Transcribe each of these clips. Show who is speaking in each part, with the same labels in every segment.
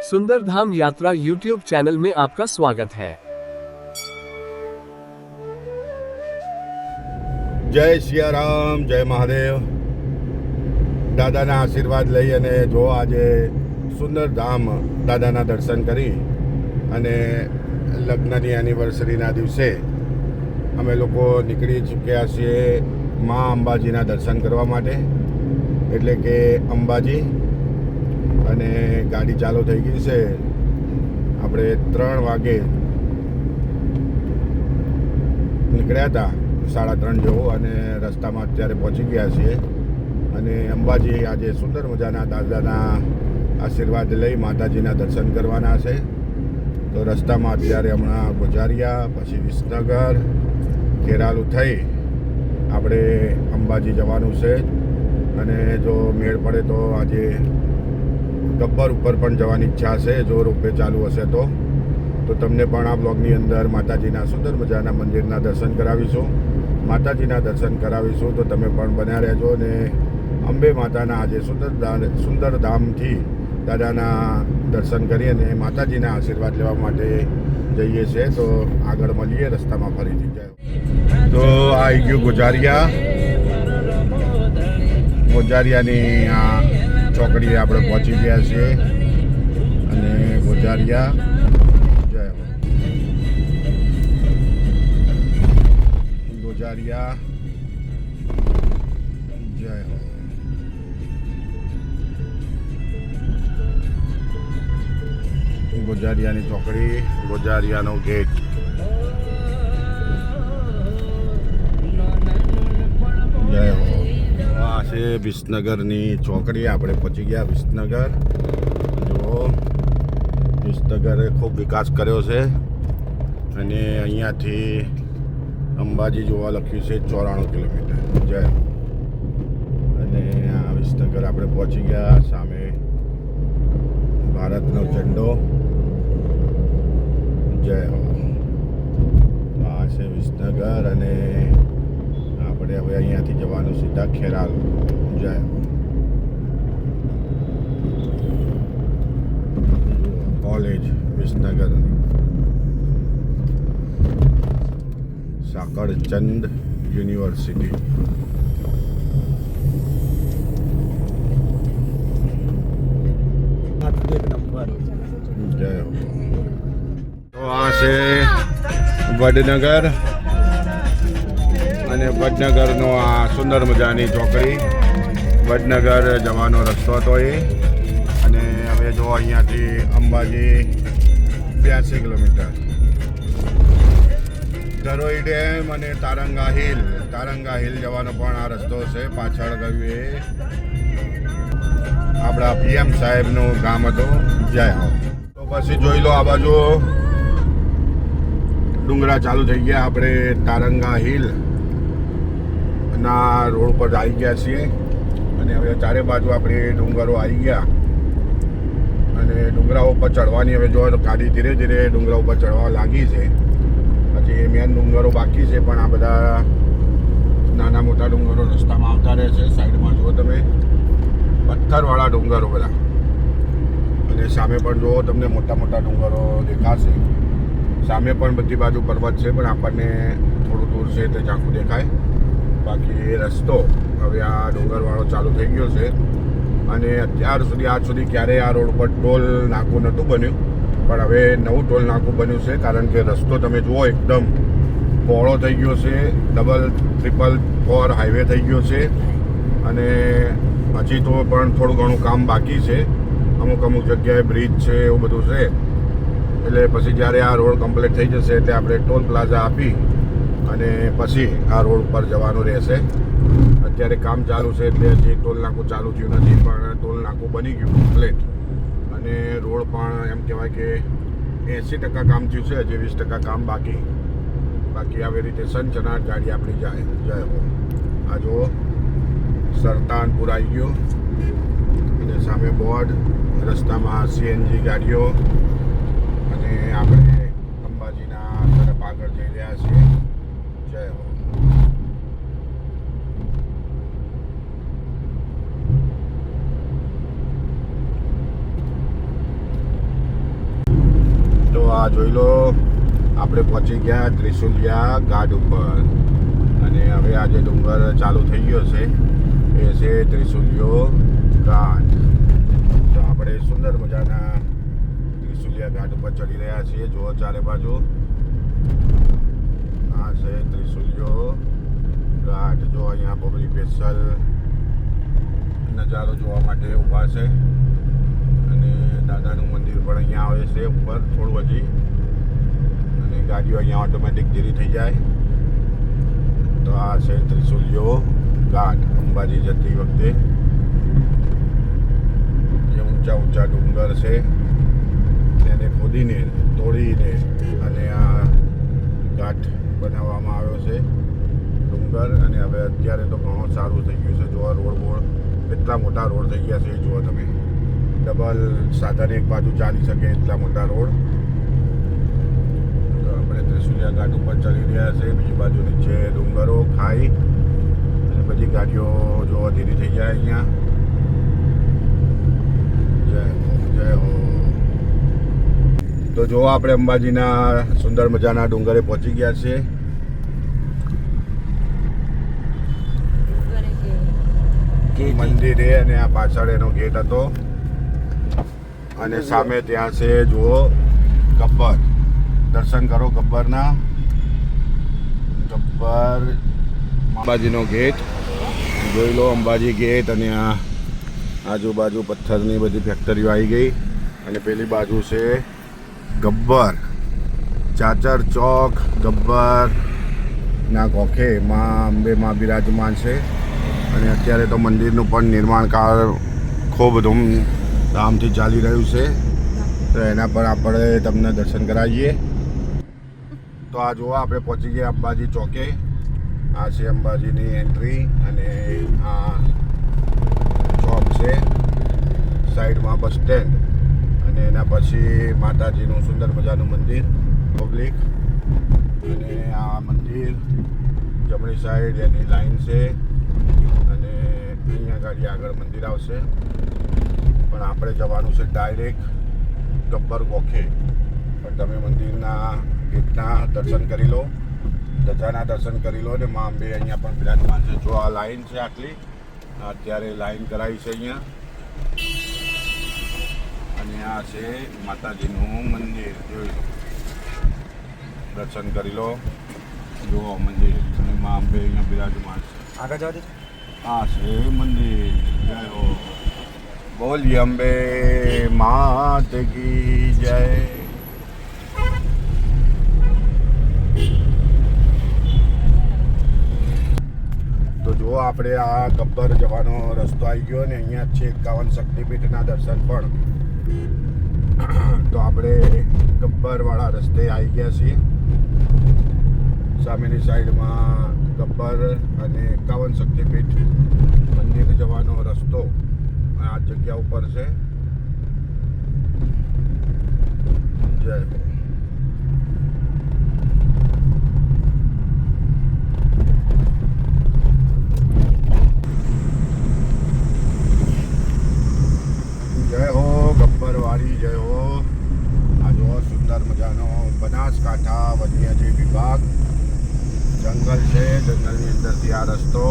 Speaker 1: सुंदर धाम यात्रा YouTube channel में आपका स्वागत है।
Speaker 2: जय सियाराम, जय महादेव। दादाना आशीर्वाद લઈ અને જો આજે સુંદર ધામ દાદાના દર્શન કરી અને લગ્નની એનિવર્સરીના દિવસે અમે લોકો નીકળી ચૂક્યા છીએ મા અંબાજીના દર્શન કરવા માટે, એટલે કે અંબાજી. અને ગાડી ચાલુ થઈ ગઈ છે. આપણે 3 વાગે નીકળ્યા હતા, 3:30 જેવું, અને રસ્તામાં અત્યારે પહોંચી ગયા છીએ. અને અંબાજી આજે સુંદર મજાના દાદાના આશીર્વાદ લઈ માતાજીના દર્શન કરવાના છે. તો રસ્તામાં અત્યારે હમણાં ગોજારિયા, પછી વિસનગર, ખેરાલુ થઈ આપણે અંબાજી જવાનું છે. અને જો મેળ પડે તો આજે ગબ્બર ઉપર પણ જવાની ઈચ્છા છે, જો રોપવે ચાલુ હશે તો તમને પણ આ બ્લોગની અંદર માતાજીના સુંદર મજાના મંદિરના દર્શન કરાવીશું, માતાજીના દર્શન કરાવીશું. તો તમે પણ બન્યા રહેજો. ને અંબે માતાના આજે સુંદર ધામથી દાદાના દર્શન કરી અને માતાજીના આશીર્વાદ લેવા માટે જઈએ છીએ. તો આગળ મળીએ રસ્તામાં ફરીથી જાય. તો આવી ગયું ગોજારિયાની આ ચોકડીએ આપણે પહોંચી ગયા છીએ. અને ગોજારિયા જય હો, ગોજારિયા જય હો. ગોજારિયાની ચોકડી, ગોજારિયાનો ગેટ. જય હો. આ છે વિસનગરની ચોકડી. આપણે પહોંચી ગયા વિસનગર. જો વિસનગરે ખૂબ વિકાસ કર્યો છે. અને અહીંયાથી અંબાજી જોવા લખ્યું છે 94 કિલોમીટર. જય. અને આ વિસનગર આપણે પહોંચી ગયા. સામે ભારતનો ઝંડો. જય હો. આ છે વિસનગર. અને આપણે હવે અહીંયાથી જવાનું સીધા ખેરાલ. જય. કોલેજ વિસનગરની સાકરચંદ યુનિવર્સિટી. જય હો. તો આ છે વડનગર. અને વડનગરનો આ સુંદર મજાની ચોકડી. વડનગર જવાનો રસ્તો હતો એ. અને હવે જો અહીંયાથી અંબાજી 82 કિલોમીટર. ધરોઈ ડેમ અને તારંગા હિલ જવાનો પણ આ રસ્તો છે. પાછળ ગયું એ આપણા PM સાહેબનું ગામ હતું. જય હો. તો પછી જોઈ લો, આ બાજુ ડુંગરા ચાલુ થઈ ગયા. આપણે તારંગા હિલ ના રોડ પર આવી ગયા છીએ. અને હવે ચારે બાજુ આપણે ડુંગરો આવી ગયા. અને ડુંગરા ઉપર ચડવાની હવે જો ગાડી ધીરે ધીરે ડુંગરા ઉપર ચડવા લાગી છે. હજી મેન ડુંગરો બાકી છે, પણ આ બધા નાના મોટા ડુંગરો રસ્તામાં આવતા રહે છે. સાઈડમાં જુઓ તમે, પથ્થરવાળા ડુંગરો બધા. અને સામે પણ જુઓ, તમને મોટા મોટા ડુંગરો દેખાશે. સામે પણ બધી બાજુ પર્વત છે, પણ આપણને થોડું દૂર છે તે ઝાંખું દેખાય. બાકી રસ્તો હવે આ ડુંગરવાળો ચાલુ થઈ ગયો છે. અને આજ સુધી ક્યારેય આ રોડ પર ટોલ નાકું નહોતું બન્યું, પણ હવે નવું ટોલ નાકું બન્યું છે. કારણ કે રસ્તો તમે જુઓ એકદમ પહોળો થઈ ગયો છે. 444 હાઈવે થઈ ગયો છે. અને હજી તો પણ થોડું ઘણું કામ બાકી છે. અમુક જગ્યાએ બ્રિજ છે, એવું બધું છે. એટલે પછી જ્યારે આ રોડ કમ્પ્લીટ થઈ જશે એટલે આપણે ટોલ પ્લાઝા આપી અને પછી આ રોડ પર જવાનું રહેશે. અત્યારે કામ ચાલુ છે એટલે હજી ટોલ નાકું ચાલુ થયું નથી, પણ ટોલ નાકું બની ગયું કમ્પ્લીટ. અને રોડ પણ એમ કહેવાય કે 80% કામ થયું છે. હજી 20% કામ બાકી. આવી રીતે સનસનાટ ગાડી આપણી જાય. જય હો. આ જુઓ, સરતાનપુર આવી ગયું. અને સામે બોર્ડ, રસ્તામાં CNG ગાડીઓ. અને આપણે અંબાજીના તરફ આગળ જઈ રહ્યા છીએ. જય હો. આ જોઈ લો, આપણે પહોંચી ગયા ત્રિશુલિયા ઘાટ ઉપર અને હવે આ જે ડુંગર ચાલુ થઈ ગયો છે એ છે ત્રિશુલિયો ઘાટ. તો આપણે સુંદર મજાના ત્રિશુલિયા ઘાટ ઉપર ચડી રહ્યા છીએ. જુઓ ચારે બાજુ, આ છે ત્રિશુલિયો ઘાટ. જો અહીંયા પબ્લિક સ્પેશિયલ નજારો જોવા માટે ઊભા છે અને દાદાનું મંદિર પણ અહીંયા આવે છે ઉપર થોડું હજી, અને ગાડીઓ અહીંયા ઓટોમેટિક ધીરી થઈ જાય. તો આ છે ત્રિશુલિયો ઘાટ. અંબાજી જતી વખતે જે ઊંચા ઊંચા ડુંગર છે તેને ખોદીને તોડીને અને આ ઘાટ બનાવવામાં આવ્યો છે ડુંગર. અને હવે અત્યારે તો ઘણું સારું થઈ ગયું છે. જોવા રોડ કેટલા મોટા રોડ થઈ ગયા છે એ જુઓ તમે. ડબલ સાધન એક બાજુ ચાલી શકે એટલા મોટા રોડ. તો આપણે ત્રિશુલિયા ઘાટ ઉપર ચડી રહ્યા છે. બીજી બાજુ નીચે ડુંગરો, ખાઈ અને બધી ગાડીઓ જોવા ધીરી થઈ જાય અહીંયા. જય હો. તો જો આપણે અંબાજીના સુંદર મજાના ડુંગરે પહોંચી ગયા છે. મંદિરે અને આ પાછળ એનો ગેટ હતો અને સામે ત્યાં છે જુઓ ગબ્બર. દર્શન કરો ગબ્બરના. ગબ્બર અંબાજીનો ગેટ જોઈ લો. અંબાજી ગેટ અને આ આજુબાજુ પથ્થરની બધી ફેક્ટરીઓ આવી ગઈ અને પેલી બાજુ છે ગબ્બર. ચાચર ચોક ગબ્બર ના કોખે માં અંબે માં બિરાજમાન છે. અને અત્યારે તો મંદિરનું પણ નિર્માણ કાર્ય ખૂબ ધૂમધામથી ચાલી રહ્યું છે. તો એના પર આપણે તમને દર્શન કરાવીએ. તો આ જુઓ, આપણે પહોંચી ગયા અંબાજી ચોકે. આ છે અંબાજીની એન્ટ્રી અને આ ચોક છે. સાઈડમાં બસ સ્ટેન્ડ અને એના પછી માતાજીનું સુંદર મજાનું મંદિર પબ્લિક. અને આ મંદિર જમણી સાઈડ એની લાઈન છે અને અહીંયા ગાડી આગળ મંદિર આવશે. પણ આપણે જવાનું છે ડાયરેક્ટ ગબ્બર કોખે. પણ તમે મંદિરના ગેટના દર્શન કરી લો, ધજાના દર્શન કરી લો. અને મા અંબે અહીંયા પણ બિરાજમાન છે. જો આ લાઈન છે આટલી, અત્યારે લાઈન કરાવી છે અહીંયા. અને આ છે માતાજીનું મંદિર. જોઈ લો, દર્શન કરી લો. જુઓ મંદિર અને મા અંબે અહીંયા બિરાજમાન છે. આગળ જવા દે. આ છે મંદિર. જય હો. બોલી અંબે માત કી જય. તો જો આપણે આ ગબ્બર જવાનો રસ્તો આવી ગયો ને અહીંયા છે 51 શક્તિપીઠના દર્શન પણ. તો આપણે ગબ્બરવાળા રસ્તે આવી ગયા છીએ. સામેની સાઈડમાં ગબ્બર અને 51 શક્તિપીઠ મંદિર જવાનો રસ્તો આ જગ્યા ઉપર છે. જય હો. જય હો ગબ્બરવાળી જય હો. આ જો સુંદર મજાનો બનાસકાંઠા વન્યજીવ વિભાગ જંગલ છે. જંગલની અંદરથી આ રસ્તો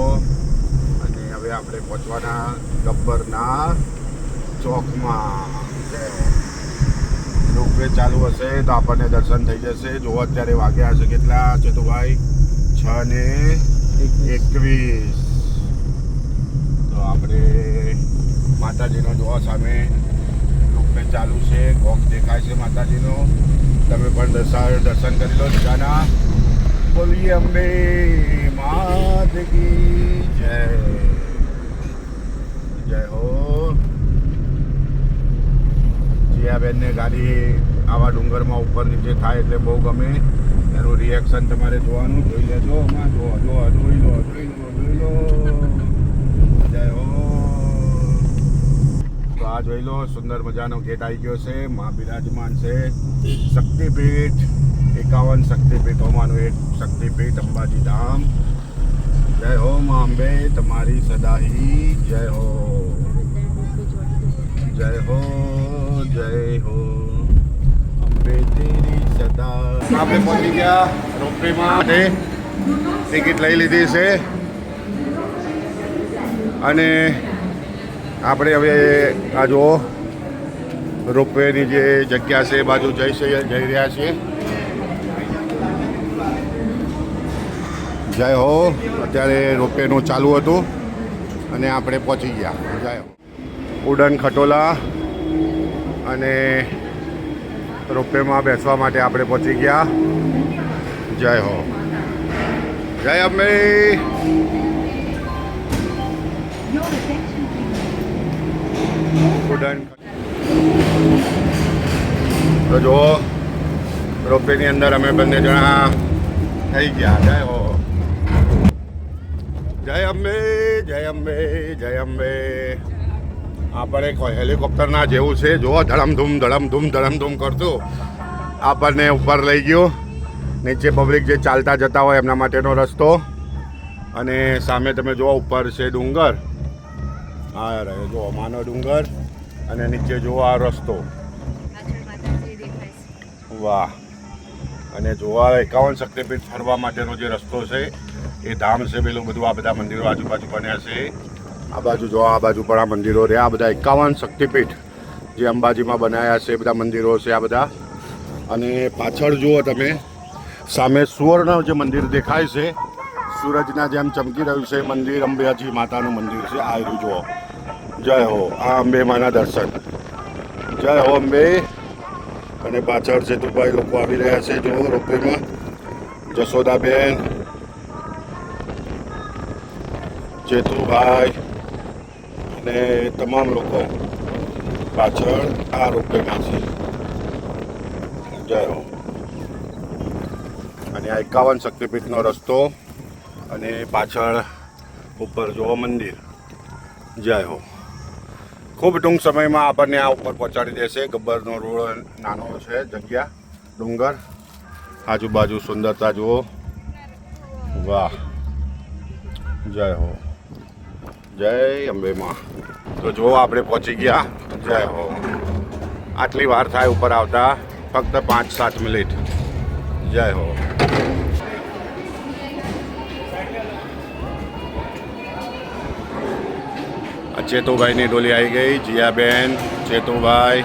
Speaker 2: અને હવે આપણે પહોંચવાના ગબ્બરના ચોકમાં. રોપવે ચાલુ હશે તો આપણને દર્શન થઈ જશે. જો અત્યારે વાગ્યા હશે કેટલા છે તો ભાઈ 6:21. તો આપણે માતાજીનો જોવા સામે રોપવે ચાલુ છે. ગોખ દેખાય છે માતાજીનો. તમે પણ દર્શન કરી લો ધજાના. બોલીએ અંબે માત કી જય. જય હો. જીયાબેનને ગાડી આવા ડુંગરમાં ઉપર નીચે થાય એટલે બહુ ગમે. એનું રિએક્શન તમારે જોવાનું. જોઈ લેજો. જોઈ લો. જય હો. તો આ જોઈ લો, સુંદર મજાનો ગેટ આવી ગયો છે. માં બિરાજમાન છે. શક્તિપીઠ 51 શક્તિપીઠોમાંનું એક શક્તિપીઠ અંબાજી ધામ. જય હો માં અંબે, તમારી સદાહી જય હો. જય હો અંબે તેરી આપણે પહોંચી ગયા રોપવેમાં. ટિકિટ લઈ લીધી છે અને આપણે હવે આ જો રોપવેની જે જગ્યા છે એ બાજુ જઈ રહ્યા છીએ. જય હો. અત્યારે રોપવેનું ચાલુ હતું અને આપણે પહોંચી ગયા. જય હો. ઉડન ખટોલા અને રોપવેમાં બેસવા માટે આપણે પહોંચી ગયા. જય હો. જય અંબે. ઉડન તો જો રોપવેની અંદર અમે બંને જણા થઈ ગયા. જય હો. જય અંબે. જય અંબે. જય અંબે. આપણે કોઈ હેલિકોપ્ટરના જેવું છે. જો ધડમધૂમ ધડમધૂમ ધડમધૂમ કરતું આપણને ઉપર લઈ ગયો. નીચે પબ્લિક જે ચાલતા જતા હોય એમના માટેનો રસ્તો અને સામે તમે જુઓ ઉપર છે ડુંગર. હા રહે જો માનો ડુંગર અને નીચે જુઓ આ રસ્તો. વાહ. અને જોવા 51 શક્તિપીઠ ફરવા માટેનો જે રસ્તો છે એ ધામ છે પેલું બધું. આ બધા મંદિરો આજુબાજુ બન્યા છે. આ બાજુ જો આ બાજુ પણ આ મંદિરો રહ્યા. આ બધા 51 શક્તિપીઠ જે અંબાજીમાં બનાવ્યા છે બધા મંદિરો છે આ બધા. અને પાછળ જુઓ તમે સામે સુવર્ણ જે મંદિર દેખાય છે સૂરજના જેમ ચમકી રહ્યું છે મંદિર. અંબેજી માતાનું મંદિર છે. આ રહ્યું જુઓ. જય હો. આ અંબે માના દર્શન. જય હો અંબે. અને પાછળ છે દુબઈ લોકો આવી રહ્યા છે જો રોપવેમાં. જશોદાબેન, ચેતુભાઈ અને તમામ લોકો પાછળ આ રોપવેમાં છે. જય હો. અને આ 51 શક્તિપીઠનો રસ્તો અને પાછળ ઉપર જો મંદિર. જય હો. ખૂબ ટૂંક સમયમાં આપણને આ ઉપર પહોંચાડી દેશે. ગબ્બરનો રોડ નાનો છે જગ્યા ડુંગર. આજુબાજુ સુંદરતા જુઓ. વાહ. જય હો. જય અંબેમાં. તો જો આપણે પહોંચી ગયા. જય હો. આટલી વાર થાય ઉપર આવતા ફક્ત 5-7 મિનિટ. જય હો. ચેતુભાઈની ડોલી આવી ગઈ. જીયાબેન, ચેતુભાઈ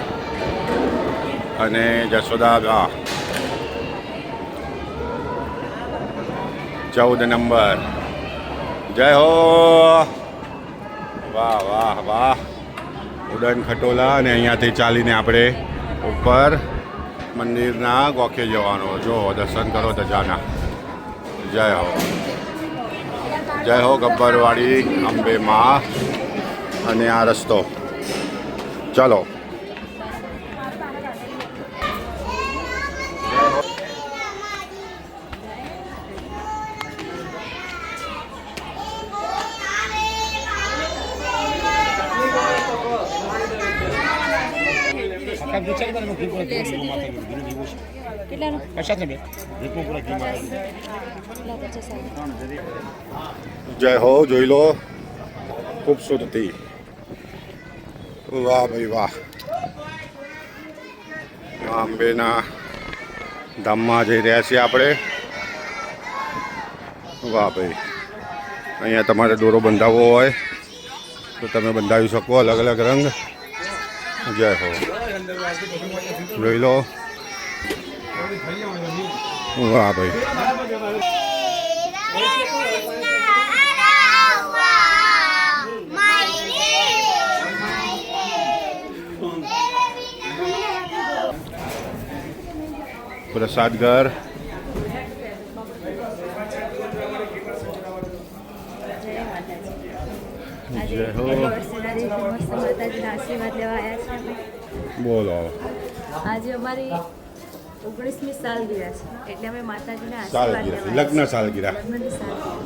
Speaker 2: અને જશોદા. 14 નંબર. જય હો. વાહ વાહ વાહ. ઉડન ખટોલા અને અહીંયાથી ચાલીને આપણે ઉપર મંદિરના ગોખે જવાનો. જો દર્શન કરો ધજાના. જય હો. જય હો ગબ્બરવાળી અંબે માં. અને આ રસ્તો. ચાલો. જય હો. જોઈ લો ખૂબસૂરતી. વાહ ભાઈ વાહ. અંબેના ધામમાં જઈ રહ્યા છીએ આપણે. વાહ ભાઈ. અહીંયા તમારે દોરો બંધાવવો હોય તો તમે બંધાવી શકો. અલગ અલગ રંગ. જય હો. જોઈ લો. વાહ ભાઈ. પ્રસાદ ઘર. જય હો. બોલો.
Speaker 3: આજે અમારી 19મી સાલગીરા છે એટલે અમે માતાજીના
Speaker 2: સાલગીરા લગ્ન સાલગીરા.
Speaker 3: લગ્નની સાલગીરા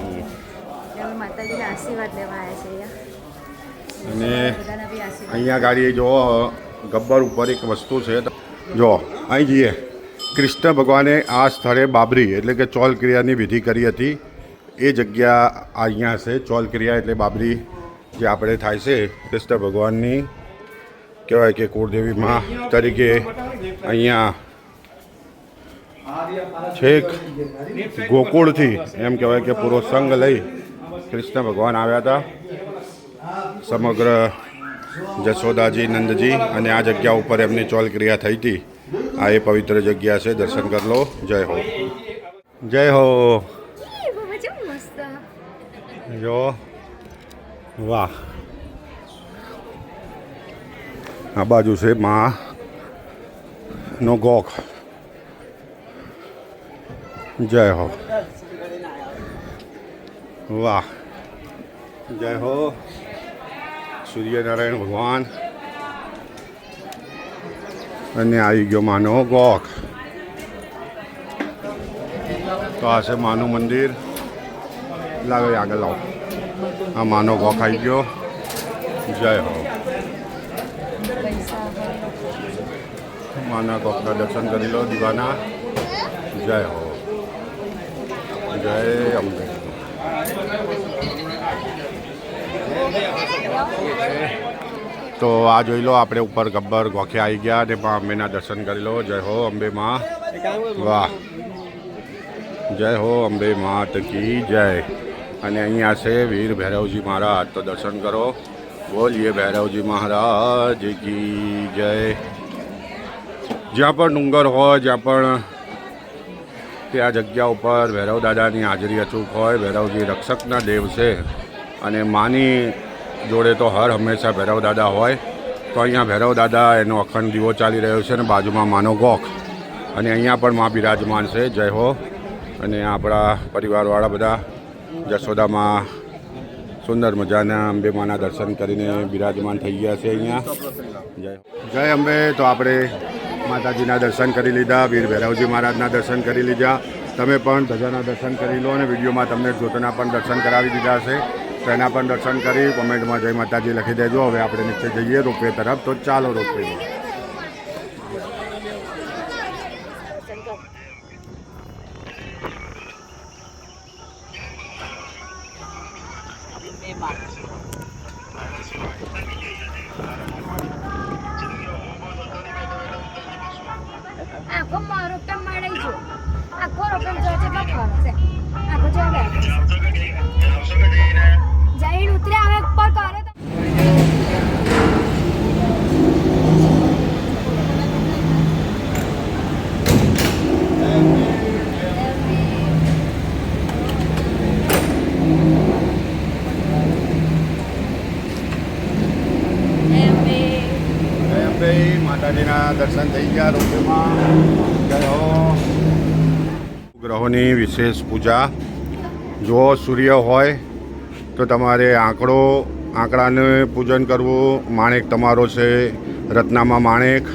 Speaker 3: છે એટલે અમે માતાજીના આશીર્વાદ લેવા આવ્યા છે
Speaker 2: અને
Speaker 3: બધાના બી આશીર્વાદ.
Speaker 2: અહીંયા ગાડી જો ગબ્બર ઉપર એક વસ્તુ છે. જો અહીં જઈએ. કૃષ્ણ ભગવાને આ સ્થળે બાબરી એટલે કે ચોલ ક્રિયાની વિધિ કરી હતી. એ જગ્યા અહીંયા છે. ચોલ ક્રિયા એટલે બાબરી જે આપણે થાય છે કૃષ્ણ ભગવાનની કહેવાય કે કુળદેવી માં તરીકે અહીંયા છેક ગોકુળથી એમ કહેવાય કે પૂરો સંઘ લઈ કૃષ્ણ ભગવાન આવ્યા હતા. સમગ્ર જશોદાજી નંદજી અને આ જગ્યા ઉપર એમની ચોલ ક્રિયા થઈ હતી. આ એ પવિત્ર જગ્યા છે, દર્શન કરી લો. જય હો, જય હો. જો વાહ, આ બાજુ છે મા નો ગોખ. જય હો, વાહ, જય હો. સૂર્યનારાયણ ભગવાન અને આવી ગયો માનો ગોખ. તો આ છે માનું મંદિર. લાવે આગળ લાવો. આ માનો ગોખ આવી ગયો. જય હો. માના ગોખના દર્શન કરી લો દીવાના. જય હો, જય અંબે. તો આ જોઈ લો, આપણે ઉપર ગબ્બર ગોખે આવી ગયા અને મા અંબેના દર્શન કરી લો. જય હો અંબે માં. વાહ, જય હો અંબે માત કી જય. અને અહીંયા છે વીર ભૈરવજી મહારાજ. તો દર્શન કરો. બોલીએ ભૈરવજી મહારાજ કી જય. જ્યાં પણ ડુંગર હોય, જ્યાં પણ ત્યાં જગ્યા ઉપર ભૈરવ દાદાની હાજરી અચૂક હોય. ભૈરવજી રક્ષકના દેવ છે અને માની જોડે તો હર હંમેશા ભૈરવ દાદા હોય. તો અહીંયા ભૈરવ દાદા એનો અખંડ દીવો ચાલી રહ્યો છે અને બાજુમાં માનો ગોખ અને અહીંયા પણ મા બિરાજમાન છે. જય હો. અને આપણા પરિવારવાળા બધા જશોદામાં સુંદર મજાના અંબે માના દર્શન કરીને બિરાજમાન થઈ ગયા છે અહીંયા. જય અંબે. તો આપણે માતાજીના દર્શન કરી લીધા, વીર ભૈરવજી મહારાજના દર્શન કરી લીધા. તમે પણ ધજાના દર્શન કરી લો અને વિડીયોમાં તમને જ્યોતના પણ દર્શન કરાવી દીધા છે. તો એના પણ દર્શન કરી કોમેન્ટમાં જય માતાજી લખી દેજો. હવે આપણે નીચે જઈએ રોપવે તરફ. તો ચાલો રોપવેમાં.
Speaker 3: આખો મારો રોપટમ મળે જો આખો રોપટમ જો છે બખરો છે આખો જો બે જઈને ઉતરે આવે ઉપર કરે તો
Speaker 2: માતાજીના દર્શન થઈ ગયા રોપવેમાં. જય હો. ગ્રહોની વિશેષ પૂજા. જો સૂર્ય હોય તો તમારે આંકડાનું પૂજન કરવું. માણેક તમારો છે રત્નામાં માણેક.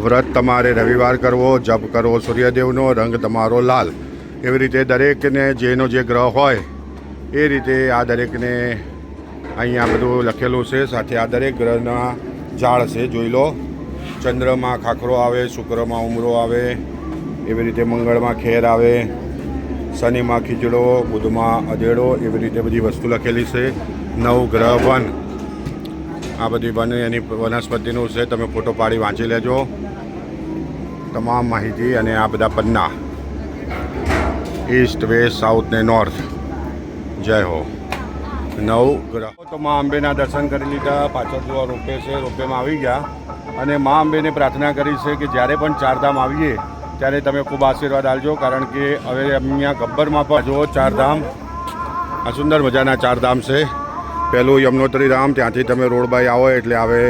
Speaker 2: વ્રત તમારે રવિવાર કરવો. જપ કરવો સૂર્યદેવનો. રંગ તમારો લાલ. એવી રીતે દરેકને જેનો જે ગ્રહ હોય એ રીતે આ દરેકને અહીંયા બધું લખેલું છે. સાથે આ દરેક ગ્રહના ઝાડ છે, જોઈ લો. ચંદ્રમાં ખાખરો આવે, શુક્રમાં ઉમરો આવે, એવી રીતે મંગળમાં ખેર આવે, શનિમાં ખીચડો, બુધમાં અધેડો, એવી રીતે બધી વસ્તુ લખેલી છે. નવ ગ્રહ વન, આ બધી વન એની વનસ્પતિનું છે. તમે ફોટો પાડી વાંચી લેજો તમામ માહિતી. અને આ બધા પન્ના ઈસ્ટ, વેસ્ટ, સાઉથ ને નોર્થ. જય હો. 9 ગ્રહ. તો મા અંબેના દર્શન કરી લીધા. પાછળ જો રોપે છે, રોપેમાં આવી ગયા અને મા અંબેને પ્રાર્થના કરી છે કે જ્યારે પણ ચારધામ આવીએ ત્યારે તમે ખૂબ આશીર્વાદ આપજો. કારણ કે હવે અહીંયા ગબ્બરમાં પણ જો ચારધામ, આ સુંદર મજાના ચારધામ છે. પહેલું યમનોત્રી ધામ, ત્યાંથી તમે રોડ બાય આવો એટલે આવે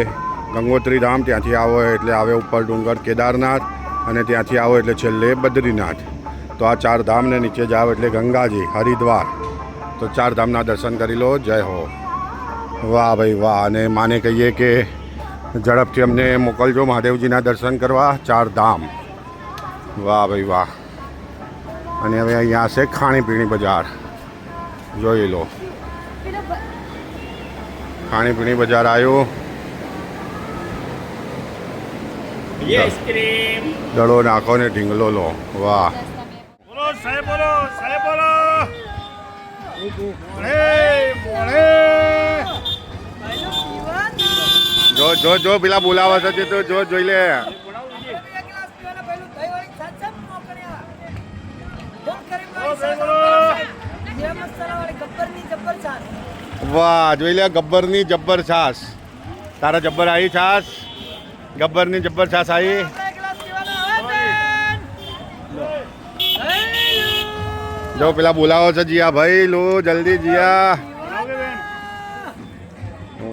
Speaker 2: ગંગોત્રી ધામ, ત્યાંથી આવો એટલે આવે ઉપર ડુંગર કેદારનાથ, અને ત્યાંથી આવો એટલે છેલ્લે બદ્રીનાથ. તો આ ચારધામને નીચે જાઓ એટલે ગંગાજી, હરિદ્વાર. તો ચારધામના દર્શન કરી લો. જય હો. વાહ ભાઈ વાહ. અને માને કહીએ કે ઝડપથી અમને મોકલજો મહાદેવજીના દર્શન કરવા. ચારધામ. વાહ ભાઈ વાહ. અને હવે અહીંયા છે ખાણીપીણી બજાર, જોઈ લો. ખાણીપીણી બજાર આવ્યો. દડો નાખો ને ઢીંગલો લો. વાહ.
Speaker 4: બોલો સાહેબ, બોલો સાહેબ, બોલો.
Speaker 2: જો જો જો પેલા બોલાવા છે તો જો જોઈ લે. વાહ જોઈ લે ગબ્બરની જબ્બર છાસ. તારા જબ્બર આવી છાસ, ગબ્બરની જબ્બર છાસ આવી. જો પેલા બોલાવો છે જીયા ભાઈ, લો જલ્દી જીયા.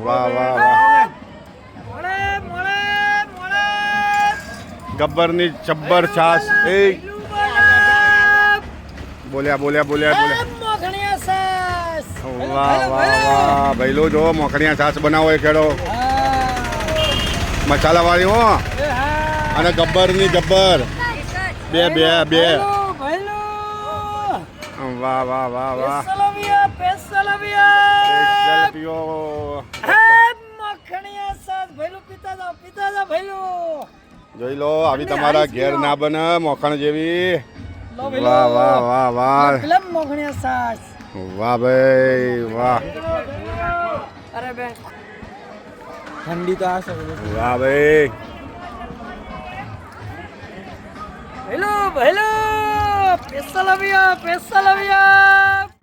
Speaker 2: વાહ વાહ વાહ, ગબ્બરની જબ્બર છાસ. એ બોલ્યા બોલ્યા બોલ્યા બોલ્યા. વાહ વાહ વાહ ભૈલો, જો મોખણિયા છાસ બનાવો એ ખેડો, મસાલા વાળી હો, અને ગબ્બરની જબ્બર બે બે બે. વાહ વાહ વાહ વાહ, સ્પેશિયલ પીઓ. જોઈ લો, આવી તમારા ઘેર ના બને મોખણ જેવી. વાહ વાહ વાહ વાહ, વાહ ભાઈ વાહ.
Speaker 5: ઠંડી તો આ
Speaker 2: વાહ ભાઈ.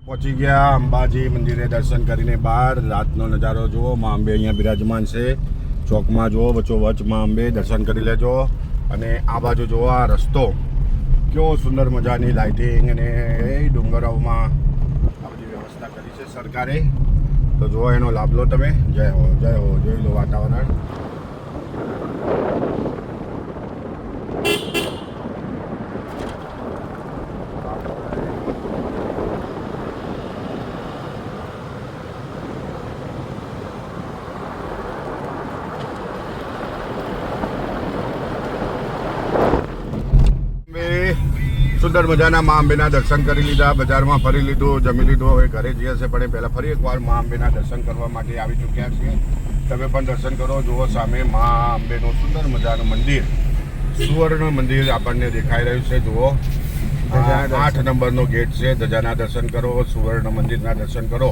Speaker 2: પહોંચી ગયા અંબાજી મંદિરે દર્શન કરીને બહાર. રાતનો નજારો જુઓ, મા અંબે અહીંયા બિરાજમાન છે. ચોકમાં જુઓ, વચ્ચોવચ મા અંબે, દર્શન કરી લેજો. અને આ બાજુ જુઓ, આ રસ્તો કેવો સુંદર મજાની લાઇટિંગ અને એ ડુંગરોમાં આ બધી વ્યવસ્થા કરી છે સરકારે. તો જુઓ, એનો લાભ લો તમે. જય હો જય હો. જોઈ લો વાતાવરણ. સુંદર મજાના મા અંબેના દર્શન કરી લીધા, બજારમાં ફરી લીધું, જમી લીધું. હવે ઘરે જઈએ છે, પણ એ પહેલાં ફરી એકવાર મા અંબેના દર્શન કરવા માટે આવી ચૂક્યા છીએ. તમે પણ દર્શન કરો. જુઓ સામે મા અંબેનું સુંદર મજાનું મંદિર, સુવર્ણ મંદિર આપણને દેખાઈ રહ્યું છે. જુઓ, 8 નંબરનો ગેટ છે. ધજાના દર્શન કરો, સુવર્ણ મંદિરના દર્શન કરો.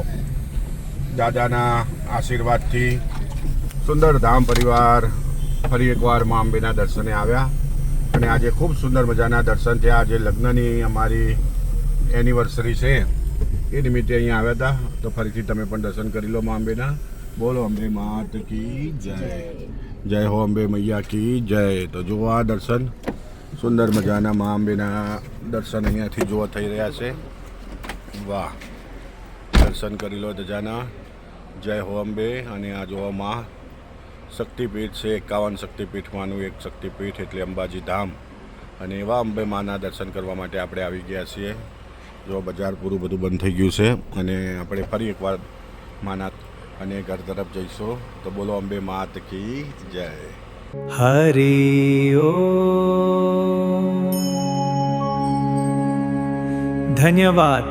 Speaker 2: દાદાના આશીર્વાદથી સુંદર ધામ પરિવાર ફરી એકવાર મા અંબેના દર્શને આવ્યા. અને આજે ખૂબ સુંદર મજાના દર્શન થયા. આજે લગ્નની અમારી એનિવર્સરી છે, એ નિમિત્તે અહીંયા આવ્યા હતા. તો ફરીથી તમે પણ દર્શન કરી લો મા અંબેના. બોલો અંબે માત કી જય. જય હો અંબે મૈયા કી જય. તો જુઓ આ દર્શન, સુંદર મજાના મા અંબેના દર્શન અહીંયાથી જોવા થઈ રહ્યા છે. વાહ, દર્શન કરી લો ધજાના. જય હો અંબે. અને આ જોવા મા શક્તિપીઠ છે, 51 શક્તિપીઠમાંનું એક શક્તિપીઠ એટલે અંબાજી ધામ. અને એવા અંબે માના દર્શન કરવા માટે આપણે આવી ગયા છીએ. જો બજાર પૂરું બધું બંધ થઈ ગયું છે, અને આપણે ફરી એકવાર માના અને ઘર તરફ જઈશું. તો બોલો અંબે માત કી જય.
Speaker 5: હરિ ઓ ધન્યવાદ.